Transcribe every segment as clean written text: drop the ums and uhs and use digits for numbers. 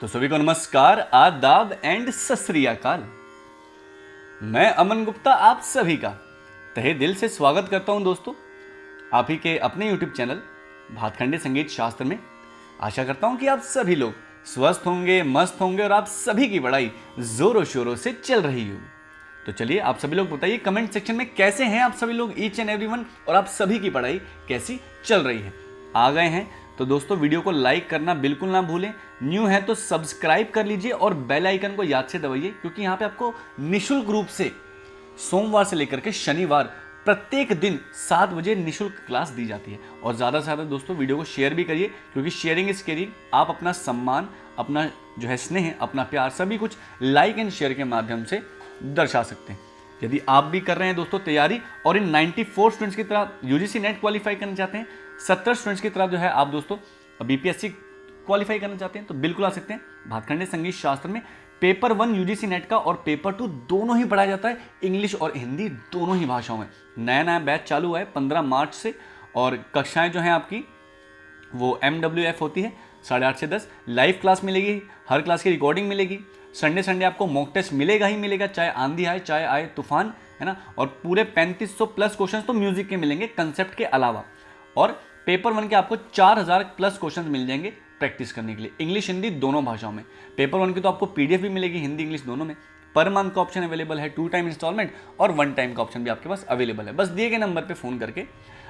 तो सभी को नमस्कार, आदाब एंड सत श्री अकाल। मैं अमन गुप्ता आप सभी का तहे दिल से स्वागत करता हूं दोस्तों, आप ही के अपने YouTube चैनल भातखंडे संगीत शास्त्र में। आशा करता हूं कि आप सभी लोग स्वस्थ होंगे, मस्त होंगे और आप सभी की पढ़ाई जोरों शोरों से चल रही हो। तो चलिए आप सभी लोग बताइए कमेंट सेक्शन में कैसे हैं आप सभी लोग, ईच एंड एवरीवन, और आप सभी की पढ़ाई कैसी चल रही है। आ गए हैं तो दोस्तों वीडियो को लाइक करना बिल्कुल ना भूलें, न्यू है तो सब्सक्राइब कर लीजिए और बेल आइकन को याद से दबाइए, क्योंकि यहाँ पे आपको निःशुल्क रूप से सोमवार से लेकर के शनिवार प्रत्येक दिन 7 बजे निःशुल्क क्लास दी जाती है। और ज़्यादा से ज़्यादा दोस्तों वीडियो को शेयर भी करिए, क्योंकि शेयरिंग इज केयरिंग। आप अपना सम्मान, अपना जो है स्नेह, अपना प्यार सभी कुछ लाइक एंड शेयर के माध्यम से दर्शा सकते हैं। यदि आप भी कर रहे हैं दोस्तों तैयारी और इन 94 स्टूडेंट्स की तरह यूजीसी नेट क्वालिफाई करना चाहते हैं, 70 स्टूडेंट्स की तरह जो है आप दोस्तों बीपीएससी क्वालिफाई करना चाहते हैं, तो बिल्कुल आ सकते हैं। भातखंडे संगीत शास्त्र में पेपर 1 यूजीसी नेट का और पेपर 2 दोनों ही पढ़ाया जाता है, इंग्लिश और हिंदी दोनों ही भाषाओं में। नया बैच चालू हुआ है 15 मार्च से, और कक्षाएं जो हैं आपकी वो MWF होती है 8:30 से 10। लाइव क्लास मिलेगी, हर क्लास की रिकॉर्डिंग मिलेगी। संडे आपको मॉक टेस्ट मिलेगा ही मिलेगा, चाहे आंधी आए चाहे आए तूफान, है ना। और पूरे 3500 प्लस क्वेश्चन तो म्यूजिक के मिलेंगे कंसेप्ट के अलावा। और पेपर 1 के आपको 4000 प्लस क्वेश्चन मिल जाएंगे प्रैक्टिस करने के लिए, इंग्लिश हिंदी दोनों भाषाओं में। पेपर 1 की तो आपको PDF भी मिलेगी हिंदी इंग्लिश दोनों में। पर मंथ का ऑप्शन अवेलेबल है, 2 टाइम इंस्टॉलमेंट और 1 टाइम का ऑप्शन भी आपके पास अवेलेबल है। बस दिए गए नंबर पे फ़ोन करके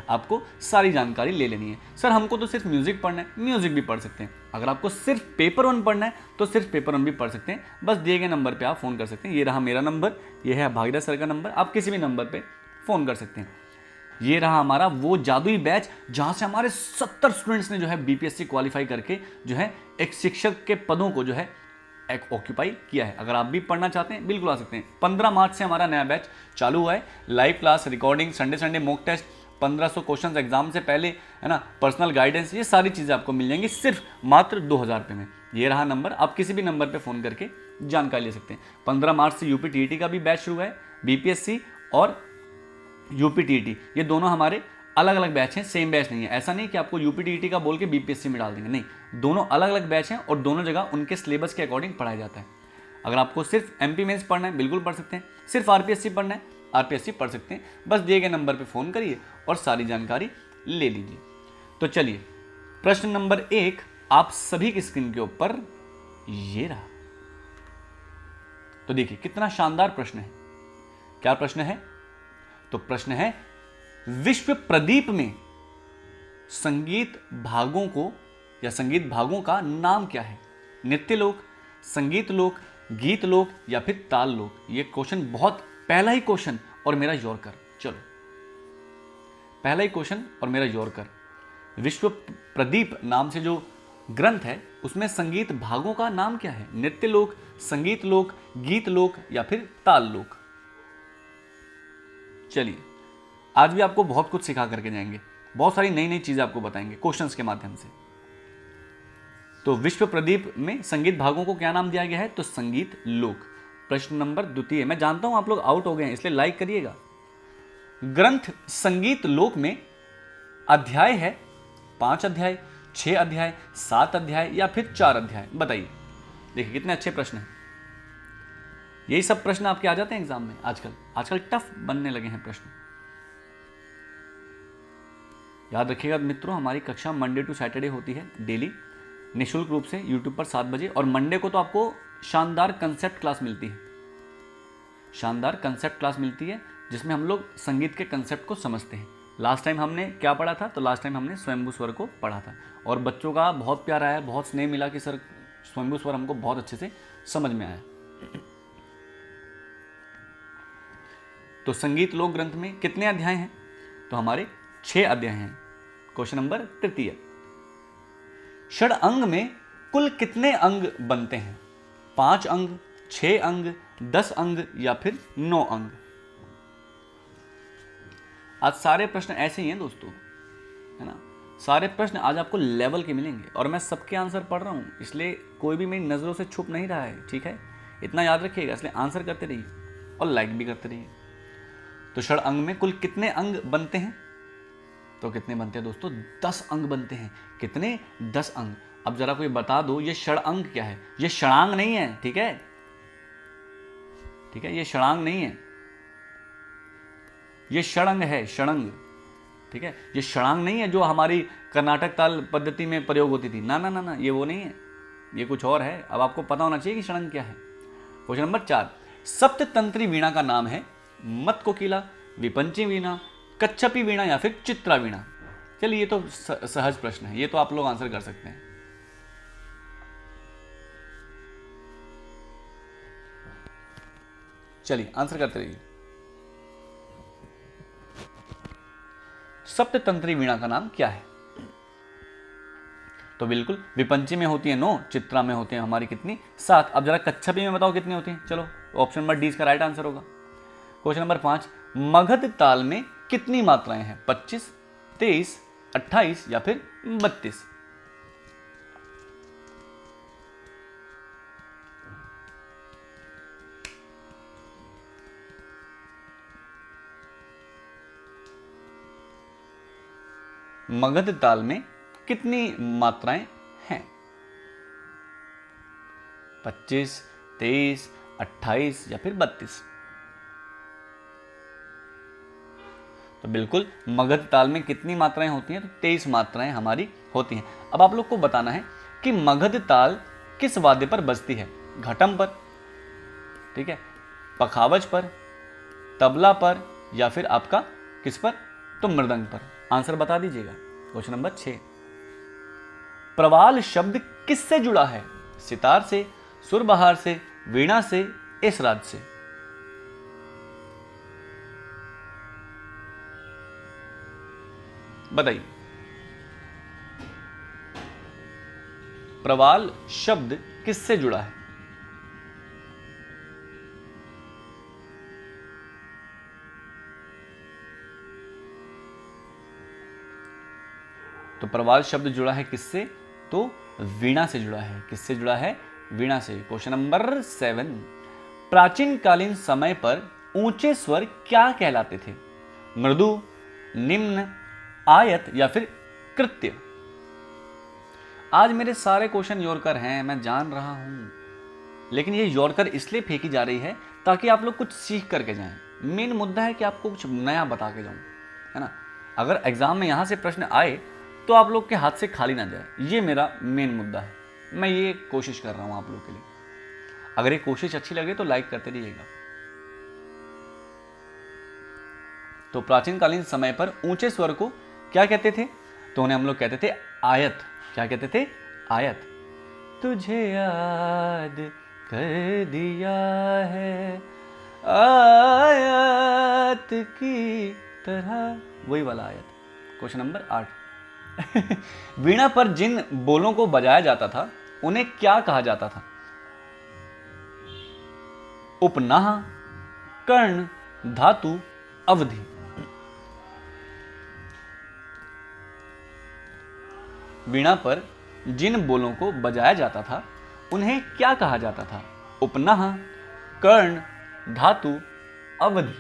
आपको सारी जानकारी ले लेनी है। सर हमको तो सिर्फ म्यूजिक पढ़ना है, म्यूजिक भी पढ़ सकते हैं। अगर आपको सिर्फ पेपर 1 पढ़ना है तो सिर्फ पेपर 1 भी पढ़ सकते हैं। बस दिए गए नंबर पे आप फ़ोन कर सकते हैं। ये रहा मेरा नंबर, ये है भागीरथ सर का नंबर, आप किसी भी नंबर पे फ़ोन कर सकते हैं। ये रहा हमारा वो जादुई बैच जहाँ से हमारे 70 स्टूडेंट्स ने जो है बीपीएससी क्वालिफाई करके जो है एक शिक्षक के पदों को जो है एक ऑक्यूपाई किया है। अगर आप भी पढ़ना चाहते हैं बिल्कुल आ सकते हैं। 15 मार्च से हमारा नया बैच चालू हुआ है। Live class, recording, Sunday mock test, 1500 question exam से पहले, है ना, पर्सनल गाइडेंस, ये सारी चीज़ें आपको मिल जाएंगी सिर्फ मात्र 2000 रुपये में। ये रहा नंबर, आप किसी भी नंबर पे फ़ोन करके जानकारी ले सकते हैं। 15 मार्च से यूपी टीईटी का भी बैच शुरू है। बीपीएससी और यूपी टीईटी ये दोनों हमारे अलग अलग बैच हैं, सेम बैच नहीं है। ऐसा नहीं कि आपको यूपी टीईटी का बोल के बीपीएससी में डाल देंगे, नहीं, दोनों अलग अलग बैच हैं और दोनों जगह उनके सिलेबस के अकॉर्डिंग पढ़ाया जाता है। अगर आपको सिर्फ MP मेंस पढ़ना है बिल्कुल पढ़ सकते हैं, सिर्फ RPSC पढ़ना है RPSC पढ़ सकते हैं। बस दिए गए नंबर पर फ़ोन करिए और सारी जानकारी ले लीजिए। तो चलिए प्रश्न नंबर 1 आप सभी की स्क्रीन के ऊपर ये रहा। तो देखिए कितना शानदार प्रश्न है। क्या प्रश्न है? तो प्रश्न है, विश्व प्रदीप में संगीत भागों को या संगीत भागों का नाम क्या है? नृत्य लोक, संगीत लोक, गीत लोक या फिर ताल लोक? ये क्वेश्चन बहुत, पहला ही क्वेश्चन और मेरा यॉर्कर। चलो पहला ही क्वेश्चन और मेरा यॉर्कर। विश्व प्रदीप नाम से जो ग्रंथ है उसमें संगीत भागों का नाम क्या है? नृत्य लोक, संगीत लोक, गीत लोक या फिर ताल लोक? चलिए आज भी आपको बहुत कुछ सिखा करके जाएंगे, बहुत सारी नई नई चीजें आपको बताएंगे क्वेश्चंस के माध्यम से। तो विश्व प्रदीप में संगीत भागों को क्या नाम दिया गया है? तो संगीत लोक। प्रश्न नंबर 2। मैं जानता हूं आप लोग आउट हो गए हैं, इसलिए लाइक करिएगा। ग्रंथ संगीत लोक में अध्याय है 5 अध्याय, 6 अध्याय, 7 अध्याय या फिर 4 अध्याय? बताइए। देखिए कितने अच्छे प्रश्न हैं। यही सब प्रश्न आपके आ जाते हैं एग्जाम में आजकल टफ बनने लगे हैं प्रश्न। याद रखिएगा मित्रों, हमारी कक्षा मंडे टू सैटरडे होती है डेली निःशुल्क रूप से यूट्यूब पर 7 बजे। और मंडे को तो आपको शानदार कंसेप्ट क्लास मिलती है, शानदार कंसेप्ट क्लास मिलती है जिसमें हम लोग संगीत के कंसेप्ट को समझते हैं। लास्ट टाइम हमने क्या पढ़ा था? तो लास्ट टाइम हमने स्वयंभू स्वर को पढ़ा था और बच्चों का बहुत प्यार आया, बहुत स्नेह मिला कि सर स्वयंभू स्वर हमको बहुत अच्छे से समझ में आया। तो संगीत लोक ग्रंथ में कितने अध्याय हैं? तो हमारे 6 अध्याय हैं। Question number 3। षड अंग में कुल कितने अंग बनते हैं? 5 अंग, 6 अंग, 10 अंग या फिर 9 अंग? आज सारे प्रश्न ऐसे ही हैं दोस्तों, है ना। सारे प्रश्न आज आपको लेवल के मिलेंगे और मैं सबके आंसर पढ़ रहा हूं, इसलिए कोई भी मेरी नजरों से छुप नहीं रहा है, ठीक है। इतना याद रखिएगा, इसलिए आंसर करते रहिए और लाइक भी करते रहिए। तो षड अंग में कुल कितने अंग बनते हैं? तो कितने बनते हैं दोस्तों? 10 अंग बनते हैं। कितने? 10 अंग। अब जरा कोई बता दो ये षडांग क्या है? ये षडांग नहीं है, ठीक है, ठीक है, ये षडांग नहीं है, ये षडंग है, षडंग, ठीक है। ये षडांग नहीं है जो हमारी कर्नाटक ताल पद्धति में प्रयोग होती थी, ना ना ना ना, ये वो नहीं है, ये कुछ और है। अब आपको पता होना चाहिए कि षडंग क्या है। क्वेश्चन नंबर 4, सप्ततंत्री वीणा का नाम है मत कोकिला, विपंची वीणा, कच्छपी वीणा या फिर चित्रा वीणा? चलिए ये तो सहज प्रश्न है, ये तो आप लोग आंसर कर सकते हैं। चलिए आंसर करते रहिए। सप्ततंत्री वीणा का नाम क्या है? तो बिल्कुल विपंची में होती है 9, चित्रा में होती है हमारी कितनी? 7। अब जरा कच्छपी में बताओ कितनी होती है? चलो ऑप्शन नंबर डी इसका राइट आंसर होगा। क्वेश्चन नंबर 5, मगध ताल में कितनी मात्राएं हैं? 25, 23, 28 या फिर 32? मगध ताल में कितनी मात्राएं हैं? 25, 23, 28 या फिर 32? तो बिल्कुल मगध ताल में कितनी मात्राएं होती हैं? तो 23 मात्राएं हमारी होती हैं। अब आप लोग को बताना है कि मगध ताल किस वाद्य पर बजती है? घटम पर, ठीक है, पखावज पर, तबला पर या फिर आपका किस पर? तो मृदंग पर। आंसर बता दीजिएगा। क्वेश्चन नंबर 6, प्रवाल शब्द किससे जुड़ा है? सितार से, सुरबहार से, वीणा से, एसराज से? बताइए। प्रवाल शब्द किससे जुड़ा है? तो प्रवाल शब्द जुड़ा है किससे? तो वीणा से जुड़ा है। किससे जुड़ा है? वीणा से। क्वेश्चन नंबर 7, प्राचीन कालीन समय पर ऊंचे स्वर क्या कहलाते थे? मृदु, निम्न, आयत या फिर कृत्य? आज मेरे सारे क्वेश्चन यॉर्कर हैं, मैं जान रहा हूं, लेकिन ये यॉर्कर इसलिए फेंकी जा रही है ताकि आप लोग कुछ सीख करके जाएं। मेन मुद्दा है कि आपको कुछ नया बता के जाऊं, है ना। अगर एग्जाम में यहां से प्रश्न आए तो आप लोग के हाथ से खाली ना जाए, ये मेरा मेन मुद्दा है। मैं ये कोशिश कर रहा हूं आप लोग के लिए। अगर ये कोशिश अच्छी लगे तो लाइक करते रहिएगा। तो प्राचीन कालीन समय पर ऊंचे स्वर को क्या कहते थे? तो उन्हें हम लोग कहते थे आयत। क्या कहते थे? आयत। तुझे याद कर दिया है आयत की तरह, वही वाला आयत। क्वेश्चन नंबर 8, वीणा पर जिन बोलों को बजाया जाता था उन्हें क्या कहा जाता था? उपनाह, कर्ण, धातु, अवधि? वीणा पर जिन बोलों को बजाया जाता था उन्हें क्या कहा जाता था? उपनाह, कर्ण, धातु, अवधि?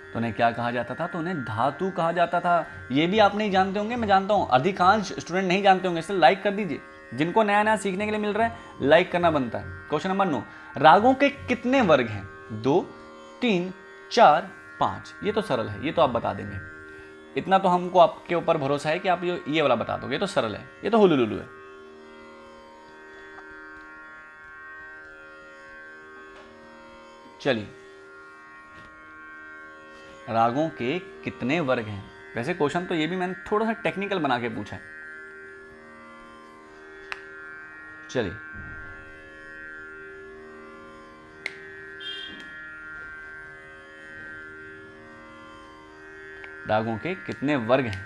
तो उन्हें क्या कहा जाता था? तो उन्हें धातु कहा जाता था। ये भी आप नहीं जानते होंगे, मैं जानता हूं अधिकांश स्टूडेंट नहीं जानते होंगे, इसलिए लाइक कर दीजिए। जिनको नया नया सीखने के लिए मिल रहा है, लाइक करना बनता है। क्वेश्चन नंबर 9, रागों के कितने वर्ग हैं? 2, 3, 4, 5? ये तो सरल है, ये तो आप बता देंगे। इतना तो हमको आपके ऊपर भरोसा है कि आप ये वाला बता दोगे। ये तो सरल है, ये तो हुलुलुलु है। चलिए, रागों के कितने वर्ग हैं? वैसे क्वेश्चन तो ये भी मैंने थोड़ा सा टेक्निकल बना के पूछा है। चलिए, रागों के कितने वर्ग हैं?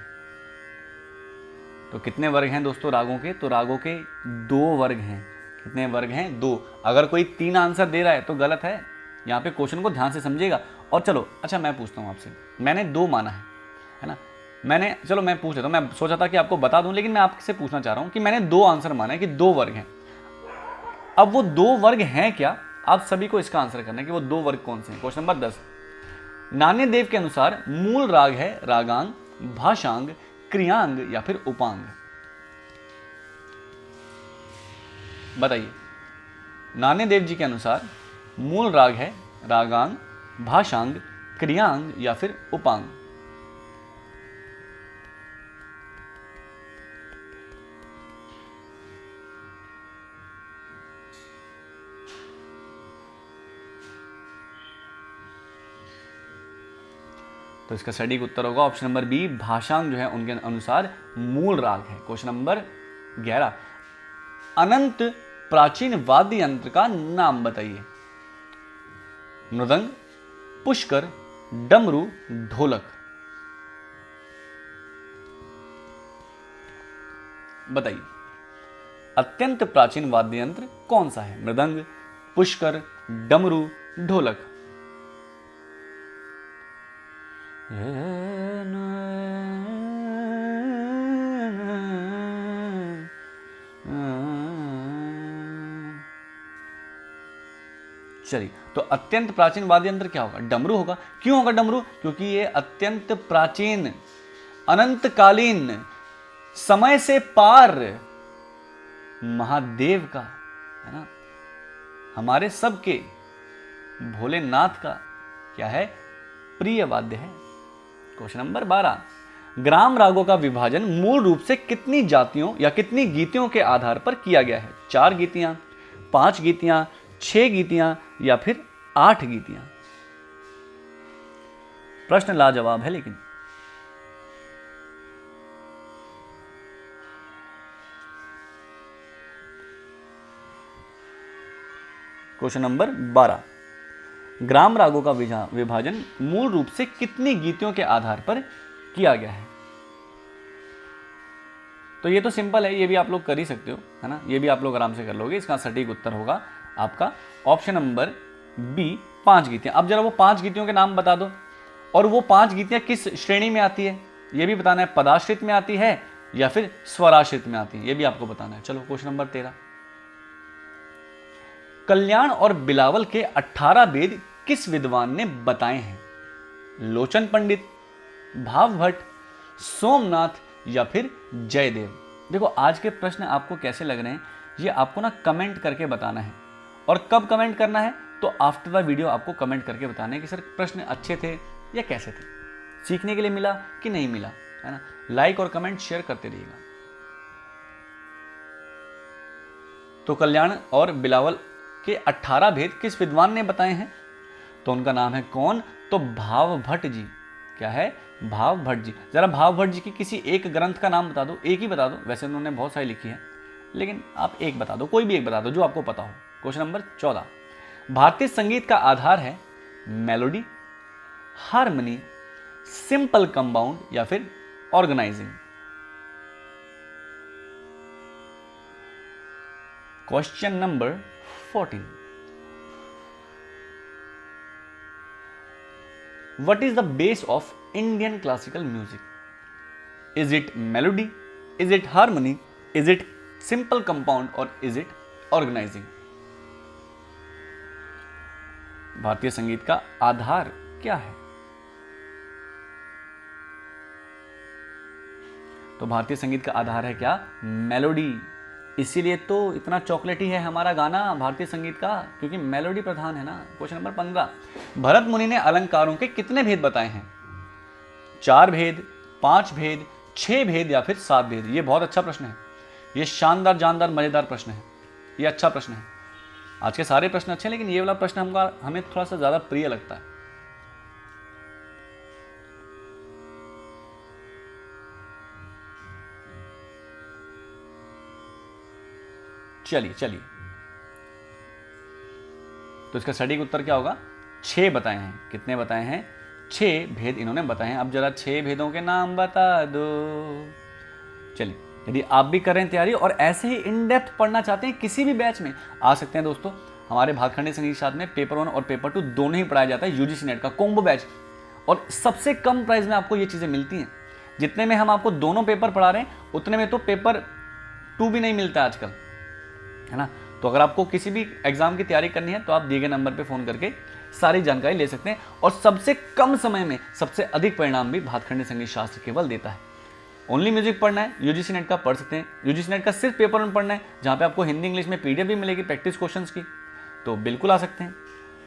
तो कितने वर्ग हैं दोस्तों रागों के? तो रागों के 2 वर्ग हैं। कितने वर्ग हैं? 2। अगर कोई 3 आंसर दे रहा है तो गलत है। यहाँ पे क्वेश्चन को ध्यान से समझिएगा। और चलो, अच्छा मैं पूछता हूँ आपसे, मैंने 2 माना है ना। चलो मैं पूछ लेता हूँ, मैं सोचा था कि आपको बता दूं, लेकिन मैं आपसे पूछना चाह रहा हूं कि मैंने 2 आंसर माना है कि 2 वर्ग हैं। अब वो 2 वर्ग हैं क्या, आप सभी को इसका आंसर करना है कि वो 2 वर्ग कौन से हैं। क्वेश्चन नंबर 10, नान्यदेव के अनुसार मूल राग है रागांग, भाषांग, क्रियांग या फिर उपांग। बताइए, नान्यदेव जी के अनुसार मूल राग है रागांग, भाषांग, क्रियांग या फिर उपांग। तो इसका सटीक उत्तर होगा ऑप्शन नंबर बी, भाषांग जो है उनके अनुसार मूल राग है। क्वेश्चन नंबर 11, अनंत प्राचीन वाद्य यंत्र का नाम बताइए। मृदंग, पुष्कर, डमरू, ढोलक। बताइए, अत्यंत प्राचीन वाद्य यंत्र कौन सा है? मृदंग, पुष्कर, डमरू, ढोलक। चलिए, तो अत्यंत प्राचीन वाद्य यंत्र क्या होगा? डमरू होगा। क्यों होगा डमरू? क्योंकि ये अत्यंत प्राचीन, अनंतकालीन, समय से पार महादेव का, है ना, हमारे सबके भोलेनाथ का क्या है? प्रिय वाद्य है। क्वेश्चन नंबर 12, ग्राम रागों का विभाजन मूल रूप से कितनी जातियों या कितनी गीतियों के आधार पर किया गया है? 4 गीतियां, 5 गीतियां, 6 गीतियां या फिर 8 गीतियां। प्रश्न लाजवाब है लेकिन। क्वेश्चन नंबर 12, ग्राम रागों का विभाजन मूल रूप से कितनी गीतियों के आधार पर किया गया है? तो ये तो सिंपल है, ये भी आप लोग कर ही सकते हो, है ना, ये भी आप लोग आराम से कर लोगे। इसका सटीक उत्तर होगा आपका ऑप्शन नंबर बी, 5 गीतियां। अब जरा वो 5 गीतियों के नाम बता दो, और वो 5 गीतियां किस श्रेणी में आती है ये भी बताना है। पदाश्रित में आती है या फिर स्वराश्रित में आती है, ये भी आपको बताना है। चलो क्वेश्चन नंबर 13, कल्याण और बिलावल के 18 वेद किस विद्वान ने बताए हैं? लोचन पंडित, भाव भट्ट, सोमनाथ या फिर जयदेव। देखो, आज के प्रश्न आपको कैसे लग रहे हैं ये आपको ना कमेंट करके बताना है। और कब कमेंट करना है? तो आफ्टर द वीडियो आपको कमेंट करके बताना है कि सर प्रश्न अच्छे थे या कैसे थे, सीखने के लिए मिला कि नहीं मिला, है ना। लाइक और कमेंट शेयर करते रहिएगा। तो कल्याण और बिलावल के 18 भेद किस विद्वान ने बताए हैं? तो उनका नाम है कौन? तो भाव भट्ट जी। क्या है? भाव भट्ट जी। जरा भाव भट्ट जी की किसी एक ग्रंथ का नाम बता दो, एक ही बता दो, वैसे उन्होंने बहुत सारी लिखी है, लेकिन आप एक बता दो, कोई भी एक बता दो जो आपको पता हो। क्वेश्चन नंबर 14, भारतीय संगीत का आधार है मेलोडी, हार्मनी, सिंपल कंपाउंड या फिर organising. Question number 14, what is the base of Indian classical music? Is it melody? Is it harmony? Is it simple compound or is it organizing? भारतीय संगीत का आधार क्या है? तो भारतीय संगीत का आधार है क्या? मेलोडी। इसीलिए तो इतना चॉकलेटी है हमारा गाना भारतीय संगीत का, क्योंकि मेलोडी प्रधान है ना। क्वेश्चन नंबर 15, भरत मुनि ने अलंकारों के कितने भेद बताए हैं? 4 भेद, 5 भेद, 6 भेद या फिर 7 भेद। ये बहुत अच्छा प्रश्न है, ये शानदार, जानदार, मजेदार प्रश्न है, ये अच्छा प्रश्न है। आज के सारे प्रश्न अच्छे हैं, लेकिन ये वाला प्रश्न हमें थोड़ा सा ज्यादा प्रिय लगता है। चलिए चलिए, तो इसका सटीक उत्तर क्या होगा? 6 बताए हैं। कितने बताए हैं? 6 भेद इन्होंने बताए हैं। अब जरा 6 भेदों के नाम बता दो। चलिए, यदि आप भी कर रहे हैं तैयारी और ऐसे ही इन डेप्थ पढ़ना चाहते हैं, किसी भी बैच में आ सकते हैं दोस्तों। हमारे भातखंडे संगीत साथ में पेपर 1 और पेपर 2 दोनों ही पढ़ाया जाता है, यूजीसी नेट का कॉम्बो बैच, और सबसे कम प्राइस में आपको ये चीज़ें मिलती हैं। जितने में हम आपको दोनों पेपर पढ़ा रहे हैं उतने में तो पेपर 2 भी नहीं मिलता आजकल, है ना। तो अगर आपको किसी भी एग्जाम की तैयारी करनी है तो आप दिए गए नंबर पे फ़ोन करके सारी जानकारी ले सकते हैं, और सबसे कम समय में सबसे अधिक परिणाम भी भातखंडे संगीत शास्त्र केवल देता है। ओनली म्यूजिक पढ़ना है, यूजीसी नेट का पढ़ सकते हैं। यूजीसी नेट का सिर्फ पेपर वन पढ़ना है, जहाँ पे आपको हिंदी इंग्लिश में पीडीएफ भी मिलेगी प्रैक्टिस क्वेश्चंस की, तो बिल्कुल आ सकते हैं।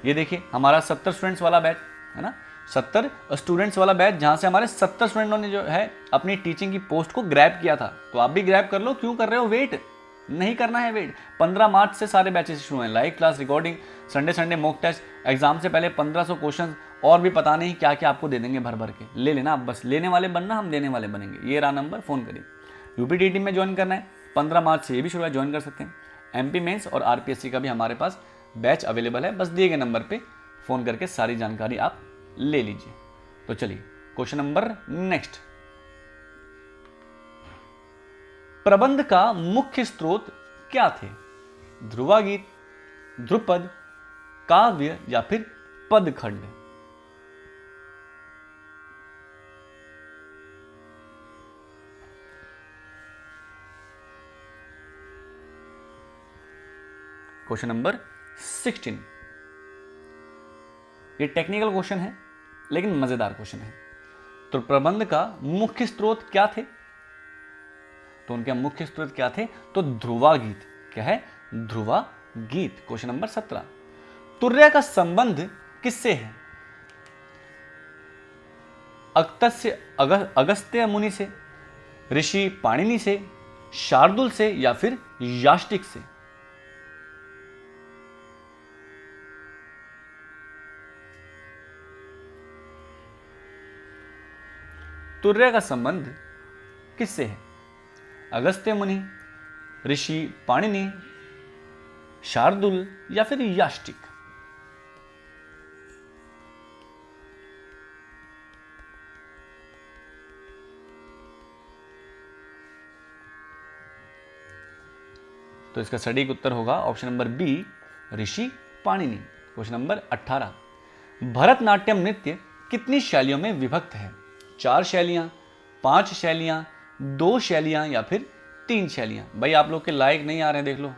ये देखिए हमारा 70 स्टूडेंट्स वाला बैच है ना, 70 स्टूडेंट्स वाला बैच, जहाँ से हमारे 70 स्टूडेंटों ने जो है अपनी टीचिंग की पोस्ट को ग्रैब किया था। तो आप भी ग्रैब कर लो, क्यों कर रहे हो वेट, नहीं करना है वेट। 15 मार्च से सारे बैचेस शुरू हैं, live class, recording, Sunday mock test, exam से पहले 1500 क्वेश्चन, और भी पता नहीं क्या क्या आपको दे देंगे भर भर के। ले लेना आप, बस लेने वाले बनना, हम देने वाले बनेंगे। ये रहा नंबर, फ़ोन करिए। यूपीटीटी में ज्वाइन करना है 15 मार्च से, ये भी शुरुआत ज्वाइन कर सकते हैं। एमपी मेंस और आरपीएससी का भी हमारे पास बैच अवेलेबल है, बस दिए गए नंबर पे फ़ोन करके सारी जानकारी आप ले लीजिए। तो चलिए क्वेश्चन नंबर नेक्स्ट। प्रबंध का मुख्य स्रोत क्या थे? ध्रुवा गीत, ध्रुपद, काव्य या फिर पदखंड? Question number 16। ये टेक्निकल क्वेश्चन है लेकिन मजेदार क्वेश्चन है। तो प्रबंध का मुख्य स्रोत क्या थे? तो उनके मुख्य स्रोत क्या थे? तो ध्रुवा गीत। क्या है? ध्रुवा गीत। Question number 17। तुर्य का संबंध किससे है? अगस्त्य मुनि से, ऋषि पाणिनि से, शार्दुल से या फिर याष्टिक से? तुर्य का संबंध किससे है? अगस्त्य मुनि, ऋषि पाणिनि, शार्दुल या फिर याष्टिक? तो इसका सटीक उत्तर होगा option number B, Rishi Panini. Question number 18। Bharatanatyam नृत्य कितनी शैलियों में विभक्त है? 4 शैलियां, 5 शैलियां, 2 शैलियां या फिर 3 शैलियां? भाई आप लोग के लाइक नहीं आ रहे हैं, देख लो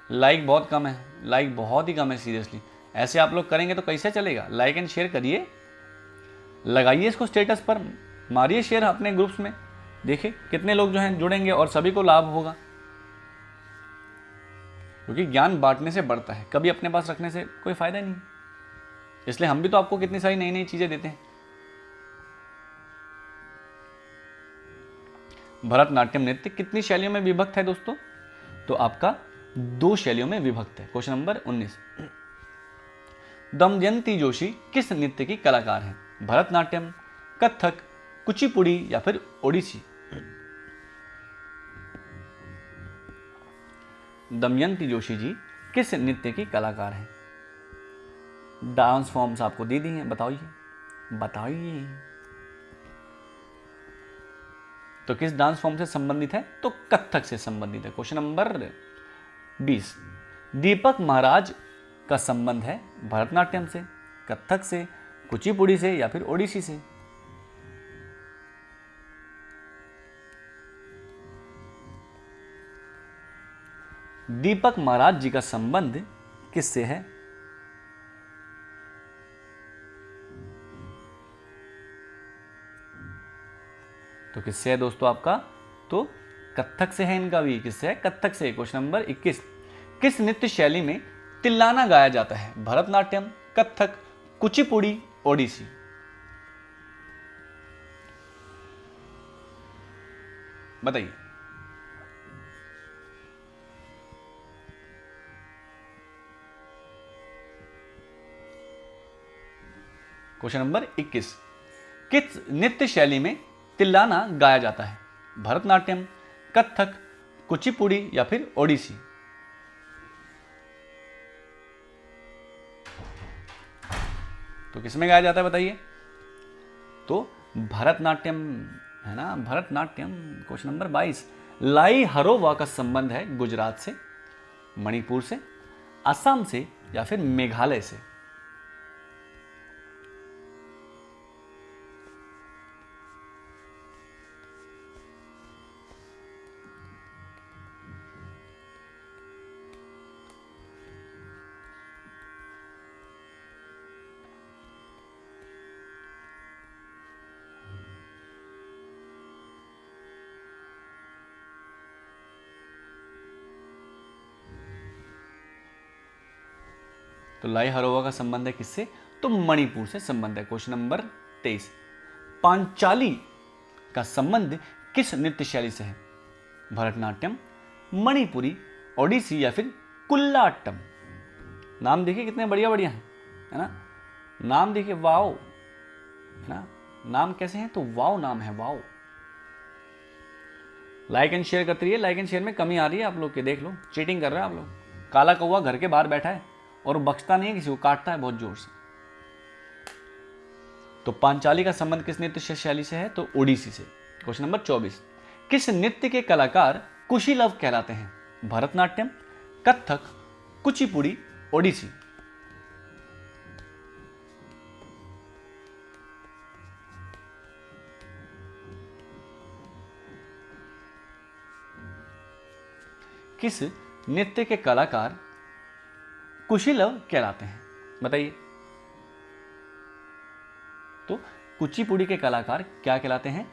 लाइक बहुत कम है, लाइक बहुत ही कम है सीरियसली। ऐसे आप लोग करेंगे तो कैसे चलेगा? लाइक एंड शेयर करिए, लगाइए इसको स्टेटस पर, मारिए शेयर अपने ग्रुप्स में, देखिए कितने लोग जो हैं जुड़ेंगे और सभी को लाभ होगा। क्योंकि ज्ञान बांटने से बढ़ता है, कभी अपने पास रखने से कोई फायदा नहीं। इसलिए हम भी तो आपको कितनी सारी नई नई चीजें देते हैं। भरतनाट्यम नृत्य कितनी शैलियों में विभक्त है दोस्तों? तो आपका 2 शैलियों में विभक्त है। Question number 19। दमयंती जोशी किस नृत्य की कलाकार हैं? भरतनाट्यम, कथक, कुचिपुड़ी या फिर ओडिसी? दमयंती जोशी जी किस नृत्य की कलाकार हैं? डांस फॉर्म्स आपको दे दी हैं, बताइए तो किस डांस फॉर्म से संबंधित है? तो कथक से संबंधित है। Question number 20। दीपक महाराज का संबंध है भरतनाट्यम से, कथक से, कुचिपुड़ी से या फिर ओडिसी से? दीपक महाराज जी का संबंध किससे है? तो किससे है दोस्तों आपका? तो कथक से है इनका भी। किससे है? कथक से। Question number 21। किस नृत्य शैली में तिल्लाना गाया जाता है? भरतनाट्यम, कथक, कुचिपुड़ी, ओडिसी? बताइए। Question number 21। किस नृत्य शैली में तिल्लाना गाया जाता है? भरतनाट्यम, कथक, कुचिपुड़ी या फिर ओडिसी? तो किसमें गाया जाता है बताइए? तो भरतनाट्यम है ना, भरतनाट्यम। Question number 22। लाई हरोवा का संबंध है गुजरात से, मणिपुर से, असम से या फिर मेघालय से? तो लाई हरोवा का संबंध है किससे? तो मणिपुर से संबंध है। क्वेश्चन नंबर 23, पांचाली का संबंध किस नृत्य शैली से है? भरतनाट्यम, मणिपुरी, ओडिसी या फिर कुल्लाट्टम? नाम देखिए कितने बढ़िया बढ़िया हैं, है ना? नाम देखिए, वाओ, है ना? नाम कैसे हैं? तो वाओ नाम है, वाओ। लाइक एंड शेयर करते रहिए। लाइक एंड शेयर में कमी आ रही है आप लोग के, देख लो, चीटिंग कर रहे हैं आप लोग। काला कौवा घर के बाहर बैठा है और बख्शता नहीं है किसी को, काटता है बहुत जोर से। तो पांचाली का संबंध किस नृत्य शैली से है? तो ओडिसी से। क्वेश्चन नंबर 24, किस नृत्य के कलाकार कुशीलव कहलाते हैं? भरतनाट्यम, कथक, कुचिपुड़ी, ओडिसी? किस नृत्य के कलाकार कुशीलव कहलाते हैं? बताइए। तो कुचिपुड़ी के कलाकार क्या कहलाते हैं?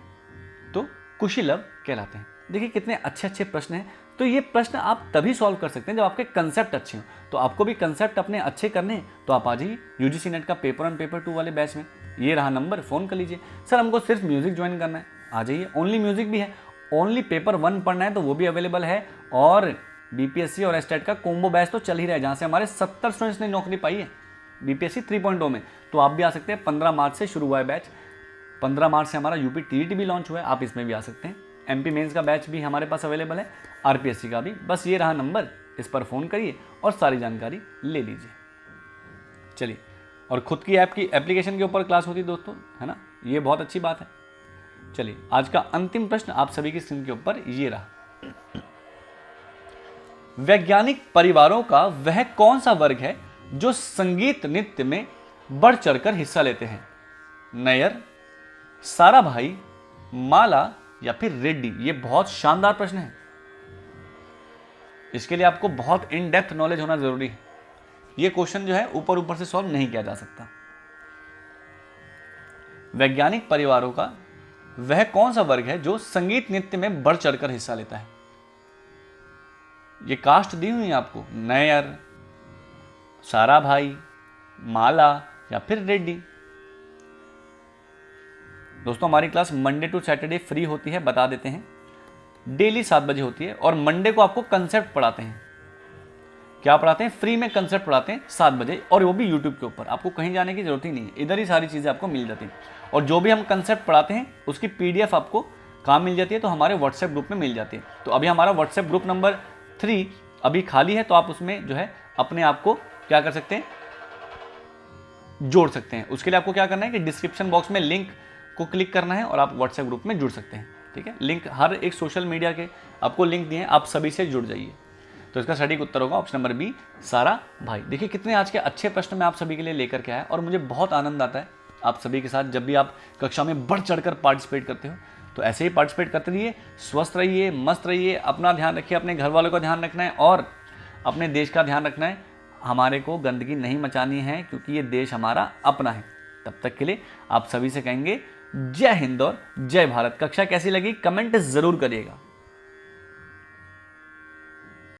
तो कुशीलव कहलाते हैं। देखिए कितने अच्छे अच्छे प्रश्न हैं। तो ये प्रश्न आप तभी सॉल्व कर सकते हैं जब आपके कंसेप्ट अच्छे हों। तो आपको भी कंसेप्ट अपने अच्छे करने हैं तो आप आ जाइए यूजीसी नेट का पेपर 1 पेपर 2 वाले बैच में। ये रहा नंबर, फ़ोन कर लीजिए। सर हमको सिर्फ म्यूजिक ज्वाइन करना है, आ जाइए। ओनली म्यूजिक भी है, ओनली पेपर 1 पढ़ना है तो वो भी अवेलेबल है। और बीपीएससी और एस्टेट का कॉम्बो बैच तो चल ही रहा है, जहाँ से हमारे 70 स्टूडेंट्स ने नौकरी पाई है बीपीएससी 3.0 में। तो आप भी आ सकते हैं। 15 मार्च से शुरू हुआ है बैच। 15 मार्च से हमारा यूपी टीईटी भी लॉन्च हुआ है, आप इसमें भी आ सकते हैं। एमपी मेंस का बैच भी हमारे पास अवेलेबल है, आरपीएससी का भी। बस ये रहा नंबर, इस पर फ़ोन करिए और सारी जानकारी ले लीजिए। चलिए, और खुद की ऐप की एप्लीकेशन के ऊपर क्लास होती है दोस्तों, है ना? ये बहुत अच्छी बात है। चलिए, आज का अंतिम प्रश्न आप सभी की स्क्रीन के ऊपर ये रहा। वैज्ञानिक परिवारों का वह कौन सा वर्ग है जो संगीत नृत्य में बढ़ चढ़कर हिस्सा लेते हैं? नैयर, साराभाई, माला या फिर रेड्डी? ये बहुत शानदार प्रश्न है। इसके लिए आपको बहुत इन डेप्थ नॉलेज होना जरूरी है। ये क्वेश्चन जो है ऊपर ऊपर से सॉल्व नहीं किया जा सकता। वैज्ञानिक परिवारों का वह कौन सा वर्ग है जो संगीत नृत्य में बढ़ चढ़कर हिस्सा लेता है? ये कास्ट दी हुई है आपको, नैयर, साराभाई, माला या फिर रेड्डी? दोस्तों हमारी class Monday to Saturday free होती है, बता देते हैं। डेली 7 बजे होती है और मंडे को आपको कंसेप्ट पढ़ाते हैं। क्या पढ़ाते हैं? फ्री में कंसेप्ट पढ़ाते हैं 7 बजे, और वो भी यूट्यूब के ऊपर। आपको कहीं जाने की जरूरत ही नहीं है, इधर ही सारी चीज़ें आपको मिल जाती हैं। और जो भी हम कंसेप्ट पढ़ाते हैं उसकी PDF आपको कहाँ मिल जाती है? तो हमारे व्हाट्सएप ग्रुप में मिल जाती है। तो अभी हमारा व्हाट्सएप ग्रुप नंबर 3 अभी खाली है, तो आप उसमें जो है अपने आप को क्या कर सकते हैं? जोड़ सकते हैं। उसके लिए आपको क्या करना है कि डिस्क्रिप्शन बॉक्स में लिंक को क्लिक करना है और आप व्हाट्सएप ग्रुप में जुड़ सकते हैं। ठीक है, लिंक हर एक सोशल मीडिया के आपको लिंक दिए हैं, आप सभी से जुड़ जाइए। तो इसका सटीक उत्तर होगा ऑप्शन नंबर बी, सारा भाई। देखिए कितने आज के अच्छे प्रश्न मैं आप सभी के लिए लेकर के आया और मुझे बहुत आनंद आता है आप सभी के साथ जब भी आप कक्षा में बढ़ चढ़कर पार्टिसिपेट करते हो। तो ऐसे ही पार्टिसिपेट करते रहिए, स्वस्थ रहिए, मस्त रहिए, अपना ध्यान रखिए, अपने घर वालों का ध्यान रखना है और अपने देश का ध्यान रखना है। हमारे को गंदगी नहीं मचानी है क्योंकि ये देश हमारा अपना है। तब तक के लिए आप सभी से कहेंगे जय हिंद और जय भारत। कक्षा कैसी लगी कमेंट जरूर करिएगा।